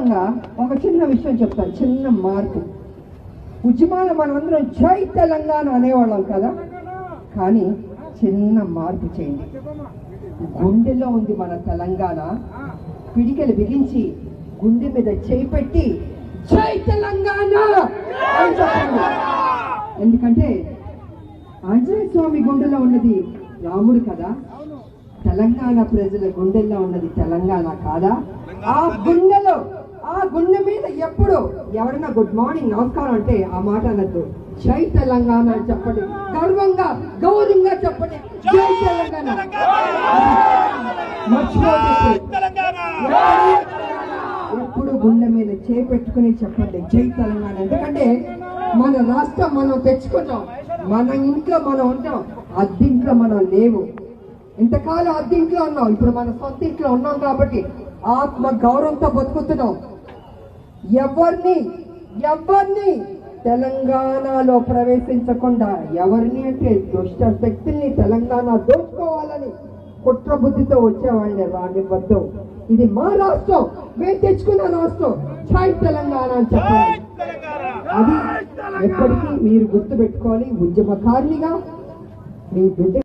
సందర్భంగా ఒక చిన్న విషయం చెప్తాను, చిన్న మార్పు. ఉద్యమాలు మనమందరం జై తెలంగాణ అనేవాళ్ళం కదా, కానీ చిన్న మార్పు చేయండి. గుండెలో ఉంది మన తెలంగాణ. పిడికెలు బిగించి గుండె మీద చేయి పెట్టి జై తెలంగాణ అని చెప్పండి. ఎందుకంటే ఆంజనేయ స్వామి గుండెలో ఉన్నది రాముడు కదా, తెలంగాణ ప్రజల గుండెల్లో ఉన్నది తెలంగాణ కాదా? ఆ గుండె మీద ఎప్పుడు ఎవరైనా గుడ్ మార్నింగ్ నమస్కారం అంటే ఆ మాట అనద్దు, జై తెలంగాణ అని చెప్పండి. గర్వంగా గౌరవంగా చెప్పండి, జై తెలంగాణ. ఎప్పుడు గుండె మీద చేపెట్టుకుని చెప్పండి జై తెలంగాణ. ఎందుకంటే మన రాష్ట్రం మనం తెచ్చుకుంటాం, మన ఇంట్లో మనం ఉంటాం, అద్దింట్లో మనం లేవు. ఇంతకాలం అద్దింట్లో ఉన్నాం, ఇప్పుడు మన సొంత ఇంట్లో ఉన్నాం కాబట్టి ఆత్మ గౌరవంతో బతుకుతున్నాం. ఎవరిని తెలంగాణలో ప్రవేశించకుండా, ఎవరిని అంటే దుష్ట శక్తుల్ని తెలంగాణ దోచుకోవాలని కుట్ర బుద్ధితో వచ్చేవాళ్ళని రానివ్వద్దు. ఇది మా రాష్ట్రం, మేము తెచ్చుకున్న రాష్ట్రం, జై తెలంగాణ అని చెప్పాలి. అది ఎప్పటికీ మీరు గుర్తుపెట్టుకోవాలి. ఉద్యమకారినిగా మీ బిడ్డ